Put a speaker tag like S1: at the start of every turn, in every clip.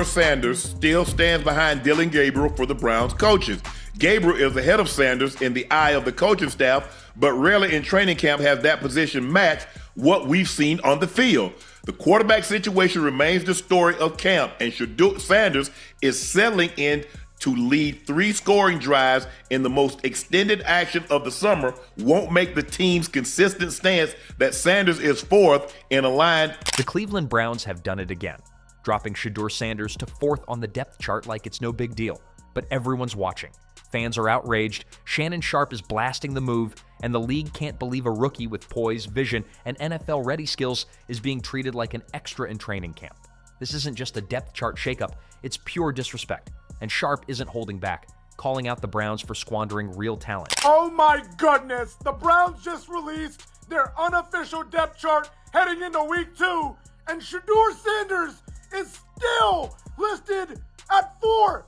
S1: Sanders still stands behind Dillon Gabriel for the Browns coaches. Gabriel is ahead of Sanders in the eye of the coaching staff, but rarely in training camp has that position matched what we've seen on the field. The quarterback situation remains the story of camp, and Shedeur Sanders is settling in to lead 3 scoring drives in the most extended action of the summer won't make the team's consistent stance that Sanders is fourth in a line.
S2: The Cleveland Browns have done it again, dropping Shedeur Sanders to 4th on the depth chart like it's no big deal. But everyone's watching. Fans are outraged, Shannon Sharpe is blasting the move, and the league can't believe a rookie with poise, vision, and NFL-ready skills is being treated like an extra in training camp. This isn't just a depth chart shakeup, it's pure disrespect. And Sharpe isn't holding back, calling out the Browns for squandering real talent.
S3: Oh my goodness! The Browns just released their unofficial depth chart heading into week 2, and Shedeur Sanders is still listed at 4.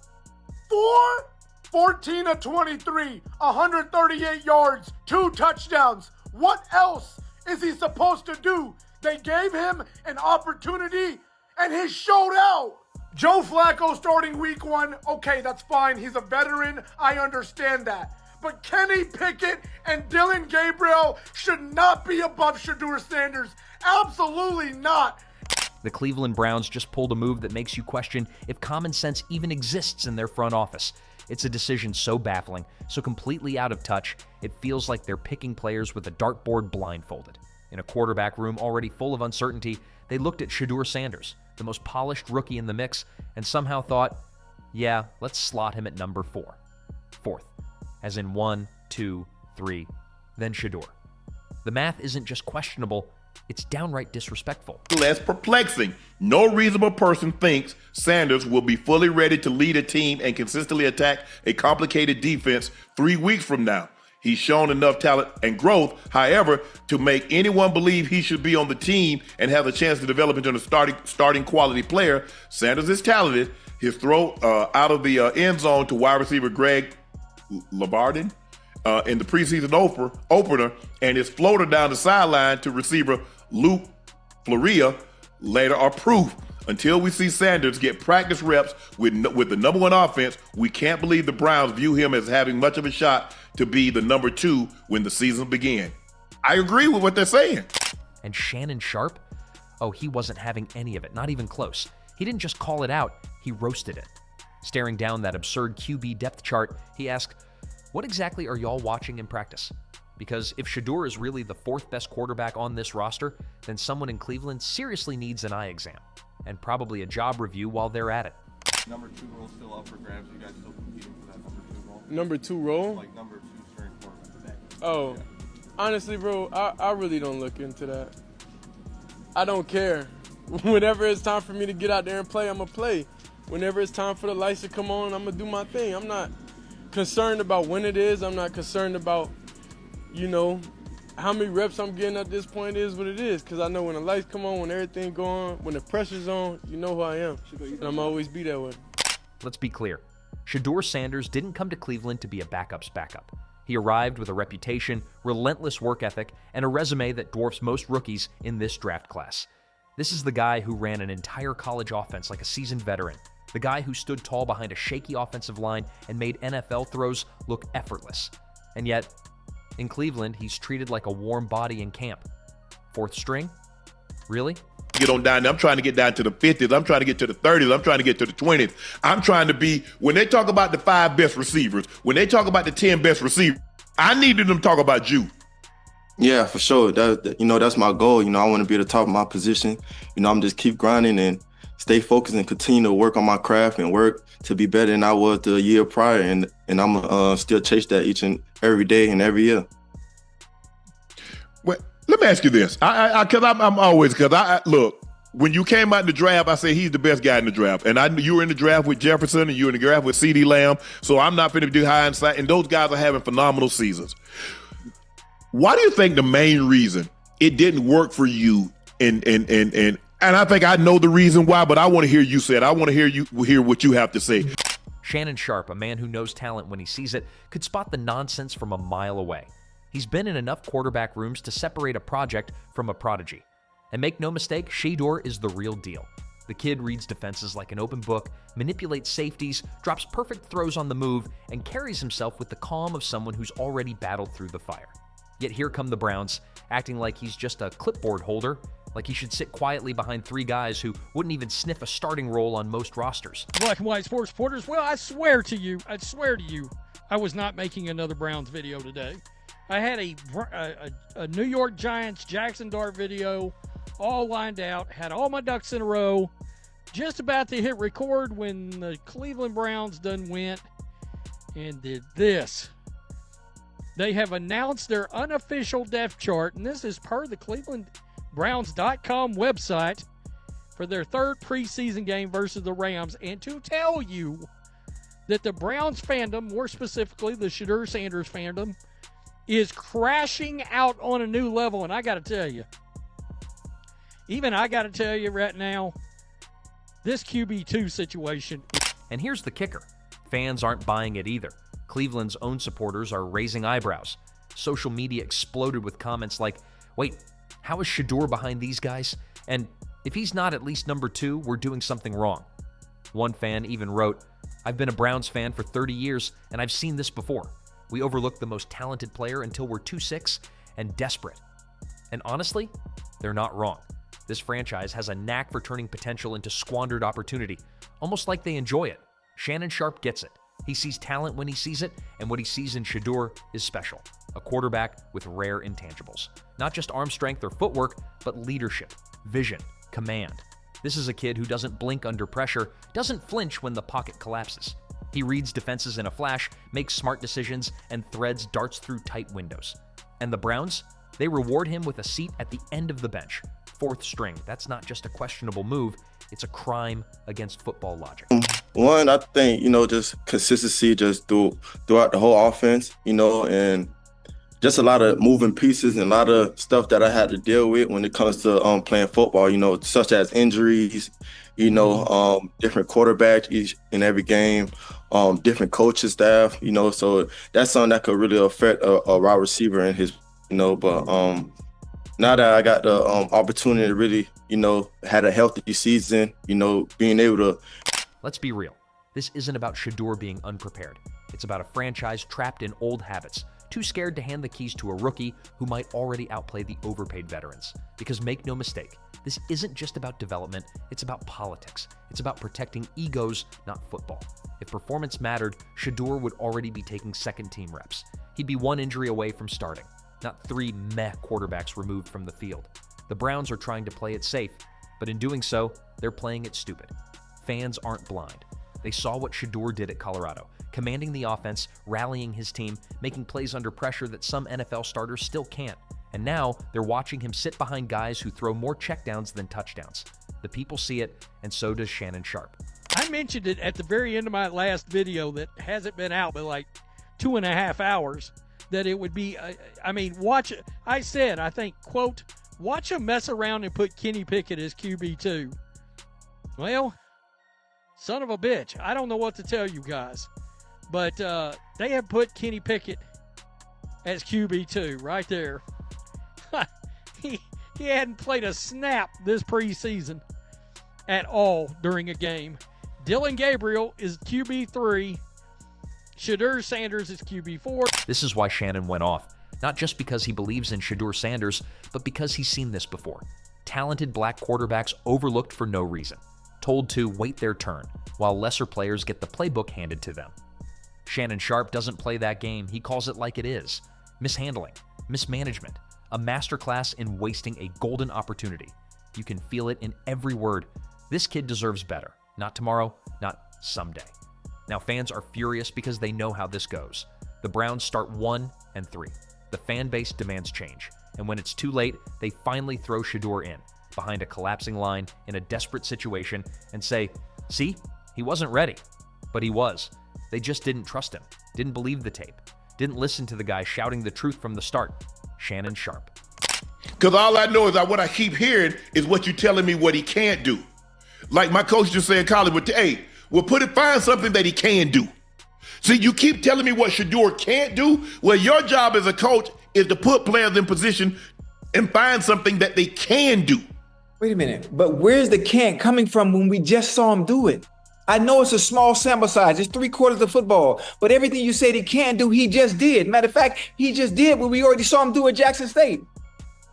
S3: 14 of 23, 138 yards, 2 touchdowns. What else is he supposed to do? They gave him an opportunity, and he showed out. Joe Flacco starting week 1, okay, that's fine. He's a veteran. I understand that. But Kenny Pickett and Dillon Gabriel should not be above Shedeur Sanders. Absolutely not.
S2: The Cleveland Browns just pulled a move that makes you question if common sense even exists in their front office. It's a decision so baffling, so completely out of touch, it feels like they're picking players with a dartboard blindfolded. In a quarterback room already full of uncertainty, they looked at Shedeur Sanders, the most polished rookie in the mix, and somehow thought, yeah, let's slot him at number 4. 4th, as in 1, 2, 3, then Shedeur. The math isn't just questionable, it's downright disrespectful.
S1: Less perplexing. No reasonable person thinks Sanders will be fully ready to lead a team and consistently attack a complicated defense 3 weeks from now. He's shown enough talent and growth, however, to make anyone believe he should be on the team and have a chance to develop into a starting quality player. Sanders is talented. His throw out of the end zone to wide receiver Greg Lavardin in the preseason opener, and his floater down the sideline to receiver Luke Floria later are proof. Until we see Sanders get practice reps with the number 1 offense, we can't believe the Browns view him as having much of a shot to be the number 2 when the season began. I agree with what they're saying.
S2: And Shannon Sharpe? Oh, he wasn't having any of it, not even close. He didn't just call it out, he roasted it. Staring down that absurd QB depth chart, he asked, what exactly are y'all watching in practice? Because if Shedeur is really the 4th best quarterback on this roster, then someone in Cleveland seriously needs an eye exam. And probably a job review while they're at it.
S4: Number 2 role still up for grabs. You guys still competing for that number 2 role?
S3: Number 2 role?
S4: Like number 2 string quarterback.
S3: Oh,
S4: Yeah.
S3: honestly, bro, I really don't look into that. I don't care. Whenever it's time for me to get out there and play, I'm going to play. Whenever it's time for the lights to come on, I'm going to do my thing. I'm not concerned about when it is. I'm not concerned about, how many reps I'm getting at this point is what it is. Because I know when the lights come on, when everything go on, when the pressure's on, you know who I am. And I'm always be that way.
S2: Let's be clear. Shedeur Sanders didn't come to Cleveland to be a backup's backup. He arrived with a reputation, relentless work ethic, and a resume that dwarfs most rookies in this draft class. This is the guy who ran an entire college offense like a seasoned veteran. The guy who stood tall behind a shaky offensive line and made NFL throws look effortless. And yet, in Cleveland, he's treated like a warm body in camp. 4th string? Really?
S1: Get on down there. I'm trying to get down to the 50s. I'm trying to get to the 30s. I'm trying to get to the 20s. I'm trying to be, when they talk about the 5 best receivers, when they talk about the 10 best receivers, I needed them to talk about you.
S5: Yeah, for sure. That's my goal. I want to be at the top of my position. I'm just keep grinding and stay focused and continue to work on my craft and work to be better than I was the year prior. And I'm still chase that each and every day and every year.
S1: Well, let me ask you this. Look, when you came out in the draft, I said he's the best guy in the draft. And I knew you were in the draft with Jefferson and you were in the draft with CeeDee Lamb. So I'm not going to do high insight. And those guys are having phenomenal seasons. Why do you think the main reason it didn't work for you and I think I know the reason why, but I want to hear you say it. I want to hear what you have to say.
S2: Shannon Sharpe, a man who knows talent when he sees it, could spot the nonsense from a mile away. He's been in enough quarterback rooms to separate a project from a prodigy. And make no mistake, Shedeur is the real deal. The kid reads defenses like an open book, manipulates safeties, drops perfect throws on the move, and carries himself with the calm of someone who's already battled through the fire. Yet here come the Browns, acting like he's just a clipboard holder, like he should sit quietly behind three guys who wouldn't even sniff a starting role on most rosters.
S6: Black and white sports reporters, well, I swear to you, I was not making another Browns video today. I had a New York Giants Jackson Dart video all lined out, had all my ducks in a row, just about to hit record when the Cleveland Browns done went and did this. They have announced their unofficial depth chart, and this is per the ClevelandBrowns.com website for their third preseason game versus the Rams, and to tell you that the Browns fandom, more specifically the Shedeur Sanders fandom, is crashing out on a new level. And I got to tell you, right now, this QB2 situation.
S2: And here's the kicker. Fans aren't buying it either. Cleveland's own supporters are raising eyebrows. Social media exploded with comments like, wait, how is Shedeur behind these guys? And if he's not at least number 2, we're doing something wrong. One fan even wrote, I've been a Browns fan for 30 years, and I've seen this before. We overlook the most talented player until we're 2-6 and desperate. And honestly, they're not wrong. This franchise has a knack for turning potential into squandered opportunity, almost like they enjoy it. Shannon Sharpe gets it. He sees talent when he sees it, and what he sees in Shedeur is special. A quarterback with rare intangibles. Not just arm strength or footwork, but leadership, vision, command. This is a kid who doesn't blink under pressure, doesn't flinch when the pocket collapses. He reads defenses in a flash, makes smart decisions, and threads darts through tight windows. And the Browns? They reward him with a seat at the end of the bench. 4th string. That's not just a questionable move, it's a crime against football logic.
S5: One, I think, just consistency just throughout the whole offense, and just a lot of moving pieces and a lot of stuff that I had to deal with when it comes to playing football, such as injuries, different quarterbacks each in every game, different coaching staff, so that's something that could really affect a wide receiver and his, but now that I got the opportunity to really, had a healthy season, being able to.
S2: Let's be real. This isn't about Shedeur being unprepared. It's about a franchise trapped in old habits, too scared to hand the keys to a rookie who might already outplay the overpaid veterans. Because make no mistake, this isn't just about development, it's about politics. It's about protecting egos, not football. If performance mattered, Shedeur would already be taking second-team reps. He'd be 1 injury away from starting, not 3 meh quarterbacks removed from the field. The Browns are trying to play it safe, but in doing so, they're playing it stupid. Fans aren't blind. They saw what Shedeur did at Colorado, commanding the offense, rallying his team, making plays under pressure that some NFL starters still can't. And now they're watching him sit behind guys who throw more checkdowns than touchdowns. The people see it, and so does Shannon Sharpe.
S6: I mentioned it at the very end of my last video that hasn't been out but like 2.5 hours, that it would be, watch it. I said, I think, quote, watch him mess around and put Kenny Pickett as QB2. Well, son of a bitch. I don't know what to tell you guys. But they have put Kenny Pickett as QB2 right there. he hadn't played a snap this preseason at all during a game. Dylan Gabriel is QB3. Shedeur Sanders is QB4.
S2: This is why Shannon went off. Not just because he believes in Shedeur Sanders, but because he's seen this before. Talented black quarterbacks overlooked for no reason. Told to wait their turn, while lesser players get the playbook handed to them. Shannon Sharpe doesn't play that game. He calls it like it is. Mishandling, mismanagement, a masterclass in wasting a golden opportunity. You can feel it in every word. This kid deserves better. Not tomorrow, not someday. Now fans are furious because they know how this goes. The Browns start 1-3. The fan base demands change. And when it's too late, they finally throw Shedeur in, behind a collapsing line in a desperate situation, and say, see, he wasn't ready. But he was. They just didn't trust him, didn't believe the tape, didn't listen to the guy shouting the truth from the start, Shannon Sharpe.
S1: Because all I know is that what I keep hearing is what you're telling me what he can't do. Like my coach just said in college, find something that he can do. See, you keep telling me what Shedeur can't do. Well, your job as a coach is to put players in position and find something that they can do.
S7: Wait a minute, but where's the can't coming from when we just saw him do it? I know it's a small sample size, it's 3/4 of football, but everything you said he can't do, he just did. Matter of fact, he just did what we already saw him do at Jackson State.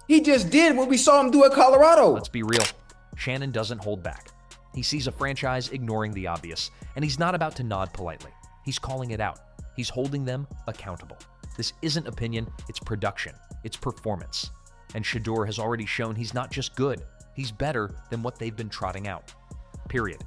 S7: He just did what we saw him do at Colorado.
S2: Let's be real. Shannon doesn't hold back. He sees a franchise ignoring the obvious, and he's not about to nod politely. He's calling it out. He's holding them accountable. This isn't opinion, it's production. It's performance. And Shedeur has already shown he's not just good, he's better than what they've been trotting out. Period.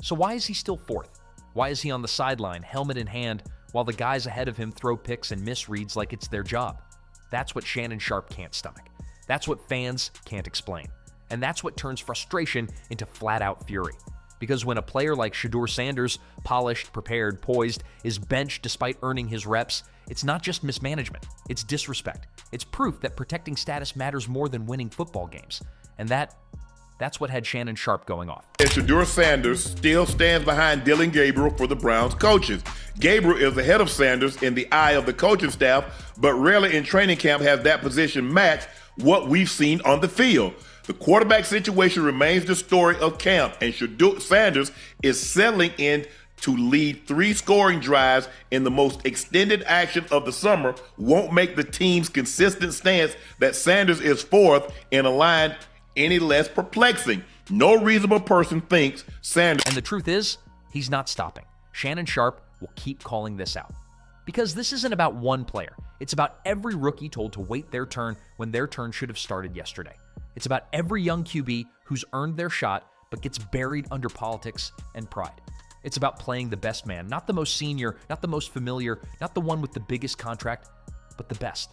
S2: So why is he still fourth? Why is he on the sideline, helmet in hand, while the guys ahead of him throw picks and misreads like it's their job? That's what Shannon Sharpe can't stomach. That's what fans can't explain. And that's what turns frustration into flat-out fury. Because when a player like Shedeur Sanders, polished, prepared, poised, is benched despite earning his reps, it's not just mismanagement, it's disrespect. It's proof that protecting status matters more than winning football games. And that's what had Shannon Sharpe going off.
S1: And Shedeur Sanders still stands behind Dillon Gabriel for the Browns coaches. Gabriel is ahead of Sanders in the eye of the coaching staff, but rarely in training camp has that position matched what we've seen on the field. The quarterback situation remains the story of camp, and Shedeur Sanders is settling in to lead 3 scoring drives in the most extended action of the summer won't make the team's consistent stance that Sanders is fourth in a line any less perplexing. No reasonable person thinks Sanders...
S2: And the truth is, he's not stopping. Shannon Sharpe will keep calling this out. Because this isn't about one player. It's about every rookie told to wait their turn when their turn should have started yesterday. It's about every young QB who's earned their shot but gets buried under politics and pride. It's about playing the best man, not the most senior, not the most familiar, not the one with the biggest contract, but the best.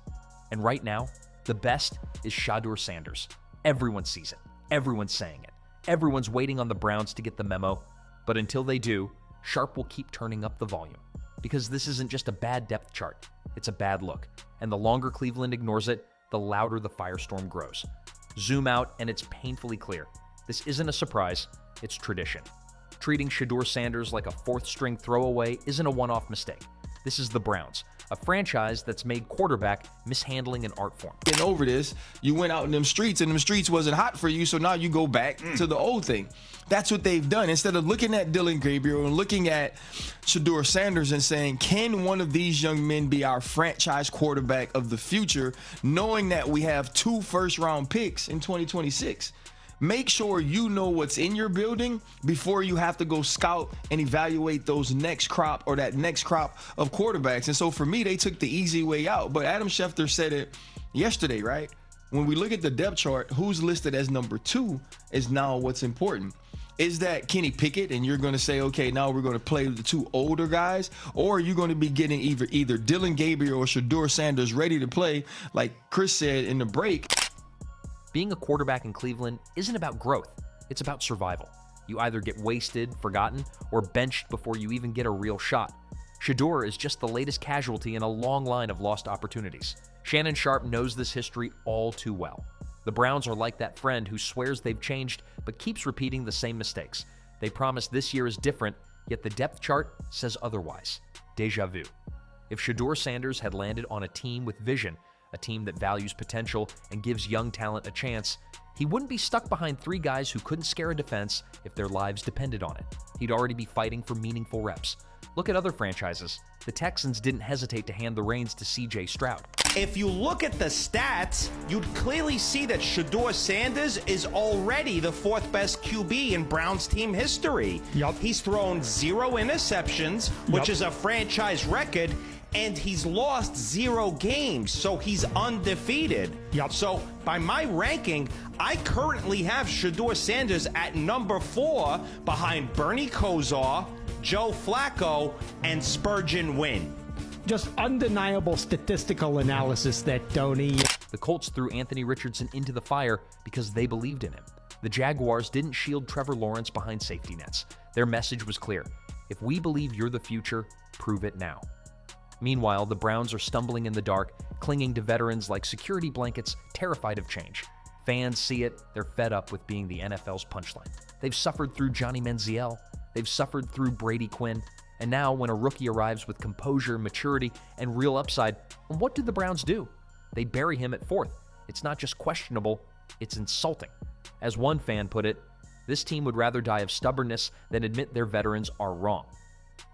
S2: And right now, the best is Shedeur Sanders. Everyone sees it. Everyone's saying it. Everyone's waiting on the Browns to get the memo. But until they do, Sharpe will keep turning up the volume. Because this isn't just a bad depth chart. It's a bad look. And the longer Cleveland ignores it, the louder the firestorm grows. Zoom out and it's painfully clear. This isn't a surprise, it's tradition. Treating Shedeur Sanders like a fourth-string throwaway isn't a one-off mistake. This is the Browns, a franchise that's made quarterback mishandling an art form.
S8: Getting over this, you went out in them streets and them streets wasn't hot for you, so now you go back to the old thing. That's what they've done. Instead of looking at Dillon Gabriel and looking at Shedeur Sanders and saying, can one of these young men be our franchise quarterback of the future, knowing that we have 2 first-round picks in 2026? Make sure you know what's in your building before you have to go scout and evaluate those next crop or that next crop of quarterbacks. And so for me, they took the easy way out. But Adam Schefter said it yesterday, right? When we look at the depth chart, who's listed as number 2 is now what's important. Is that Kenny Pickett, and you're going to say, okay, now we're going to play the 2 older guys, or are you going to be getting either Dillon Gabriel or Shedeur Sanders ready to play, like Chris said in the break?
S2: Being a quarterback in Cleveland isn't about growth, it's about survival. You either get wasted, forgotten, or benched before you even get a real shot. Shedeur is just the latest casualty in a long line of lost opportunities. Shannon Sharpe knows this history all too well. The Browns are like that friend who swears they've changed but keeps repeating the same mistakes. They promise this year is different, yet the depth chart says otherwise. Deja vu. If Shedeur Sanders had landed on a team with vision, a team that values potential and gives young talent a chance, he wouldn't be stuck behind 3 guys who couldn't scare a defense if their lives depended on it. He'd already be fighting for meaningful reps. Look at other franchises. The Texans didn't hesitate to hand the reins to C.J. Stroud.
S9: If you look at the stats, you'd clearly see that Shedeur Sanders is already the 4th best QB in Browns team history.
S6: Yep.
S9: He's thrown 0 interceptions, which is a franchise record, and he's lost 0 games, so he's undefeated.
S6: Yep.
S9: So by my ranking, I currently have Shedeur Sanders at number 4 behind Bernie Kosar, Joe Flacco, and Spurgeon Wynn.
S10: Just undeniable statistical analysis that Tony.
S2: The Colts threw Anthony Richardson into the fire because they believed in him. The Jaguars didn't shield Trevor Lawrence behind safety nets. Their message was clear. If we believe you're the future, prove it now. Meanwhile, the Browns are stumbling in the dark, clinging to veterans like security blankets, terrified of change. Fans see it, they're fed up with being the NFL's punchline. They've suffered through Johnny Manziel, they've suffered through Brady Quinn, and now when a rookie arrives with composure, maturity, and real upside, what do the Browns do? They bury him at 4th. It's not just questionable, it's insulting. As one fan put it, this team would rather die of stubbornness than admit their veterans are wrong.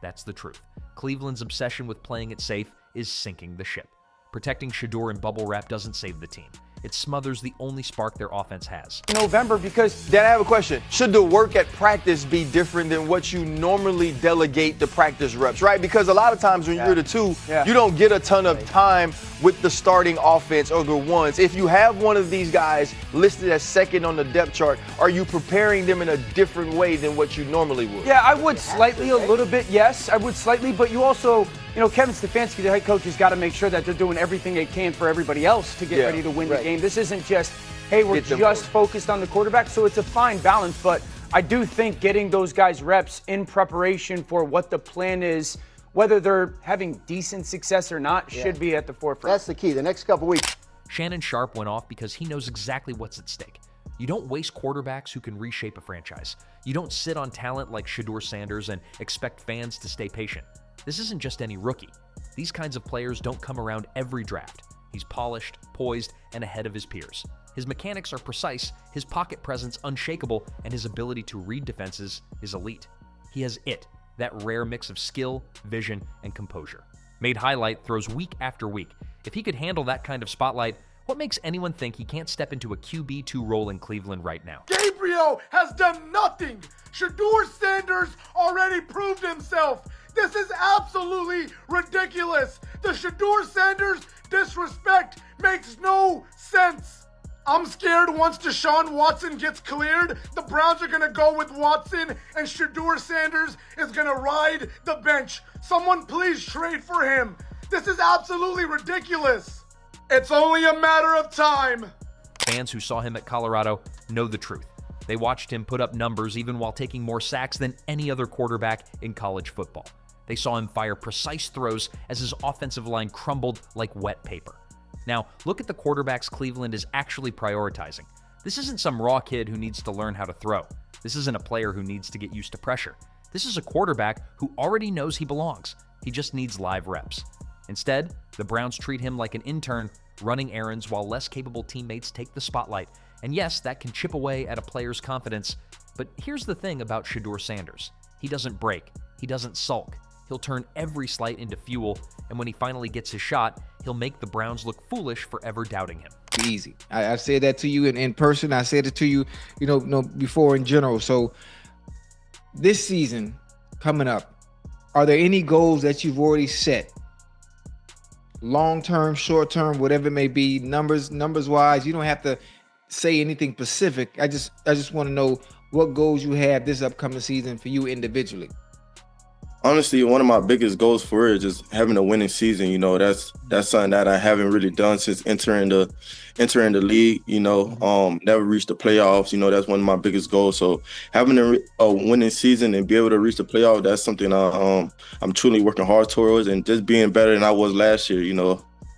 S2: That's the truth. Cleveland's obsession with playing it safe is sinking the ship. Protecting Shedeur in bubble wrap doesn't save the team. It smothers the only spark their offense has.
S11: November, because Dad, I have a question. Should the work at practice be different than what you normally delegate the practice reps, right? Because a lot of times when you're the two, you don't get a ton of time with the starting offense or the ones. If you have one of these guys listed as second on the depth chart, are you preparing them in a different way than what you normally would?
S12: Yeah, I would slightly, a little bit, yes. I would slightly, but you also, Kevin Stefanski, the head coach, has got to make sure that they're doing everything they can for everybody else to get ready to win the game. This isn't just, hey, we're just focused on the quarterback, so it's a fine balance, but I do think getting those guys reps in preparation for what the plan is, whether they're having decent success or not, should be at the forefront.
S13: That's the key. The next couple weeks.
S2: Shannon Sharpe went off because he knows exactly what's at stake. You don't waste quarterbacks who can reshape a franchise. You don't sit on talent like Shedeur Sanders and expect fans to stay patient. This isn't just any rookie. These kinds of players don't come around every draft. He's polished, poised, and ahead of his peers. His mechanics are precise, his pocket presence unshakable, and his ability to read defenses is elite. He has it, that rare mix of skill, vision, and composure. Made highlight throws week after week. If he could handle that kind of spotlight, what makes anyone think he can't step into a QB2 role in Cleveland right now?
S14: Gabriel has done nothing. Shedeur Sanders already proved himself. This is absolutely ridiculous. The Shedeur Sanders disrespect makes no sense. I'm scared once Deshaun Watson gets cleared, the Browns are going to go with Watson and Shedeur Sanders is going to ride the bench. Someone please trade for him. This is absolutely ridiculous. It's only a matter of time.
S2: Fans who saw him at Colorado know the truth. They watched him put up numbers even while taking more sacks than any other quarterback in college football. They saw him fire precise throws as his offensive line crumbled like wet paper. Now, look at the quarterbacks Cleveland is actually prioritizing. This isn't some raw kid who needs to learn how to throw. This isn't a player who needs to get used to pressure. This is a quarterback who already knows he belongs. He just needs live reps. Instead, the Browns treat him like an intern, running errands while less capable teammates take the spotlight. And yes, that can chip away at a player's confidence. But here's the thing about Shedeur Sanders. He doesn't break. He doesn't sulk. He'll turn every slight into fuel, and when he finally gets his shot, he'll make the Browns look foolish for ever doubting him.
S7: Easy. I said that to you in person. I said it to you, before in general. So this season coming up, are there any goals that you've already set? Long-term, short-term, whatever it may be, numbers wise. You don't have to say anything specific. I just want to know what goals you have this upcoming season for you individually.
S5: Honestly, one of my biggest goals for it is just having a winning season. That's something that I haven't really done since entering the league. Never reached the playoffs. That's one of my biggest goals. So having a winning season and be able to reach the playoff, that's something I'm truly working hard towards, and just being better than I was last year.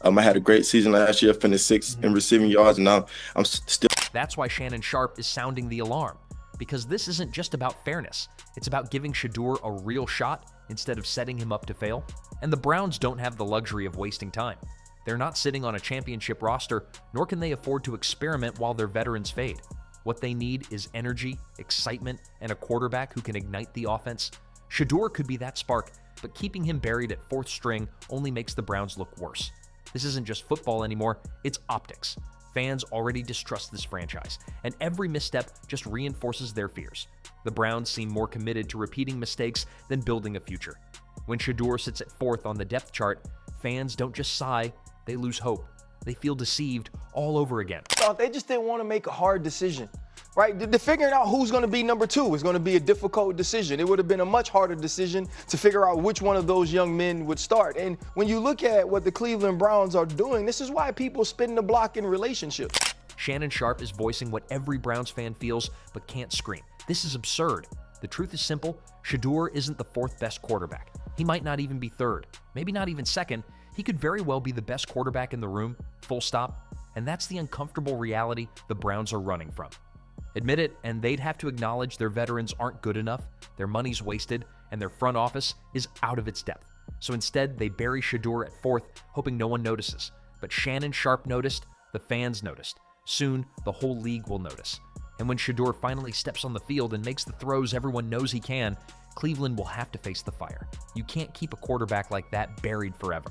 S5: I had a great season last year, finished sixth in receiving yards, and now I'm still.
S2: That's why Shannon Sharpe is sounding the alarm, because this isn't just about fairness. It's about giving Shedeur a real shot instead of setting him up to fail. And the Browns don't have the luxury of wasting time. They're not sitting on a championship roster, nor can they afford to experiment while their veterans fade. What they need is energy, excitement, and a quarterback who can ignite the offense. Shedeur could be that spark, but keeping him buried at fourth string only makes the Browns look worse. This isn't just football anymore, it's optics. Fans already distrust this franchise, and every misstep just reinforces their fears. The Browns seem more committed to repeating mistakes than building a future. When Shedeur sits at fourth on the depth chart, fans don't just sigh, they lose hope. They feel deceived all over again.
S11: They just didn't want to make a hard decision, right? Figuring out who's going to be number two is going to be a difficult decision. It would have been a much harder decision to figure out which one of those young men would start. And when you look at what the Cleveland Browns are doing, this is why people spin the block in relationships.
S2: Shannon Sharpe is voicing what every Browns fan feels but can't scream. This is absurd. The truth is simple. Shedeur isn't the fourth best quarterback. He might not even be third, maybe not even second. He could very well be the best quarterback in the room, full stop. And that's the uncomfortable reality the Browns are running from. Admit it, and they'd have to acknowledge their veterans aren't good enough, their money's wasted, and their front office is out of its depth. So instead, they bury Shedeur at fourth, hoping no one notices. But Shannon Sharpe noticed, the fans noticed. Soon, the whole league will notice. And when Shedeur finally steps on the field and makes the throws everyone knows he can, Cleveland will have to face the fire. You can't keep a quarterback like that buried forever.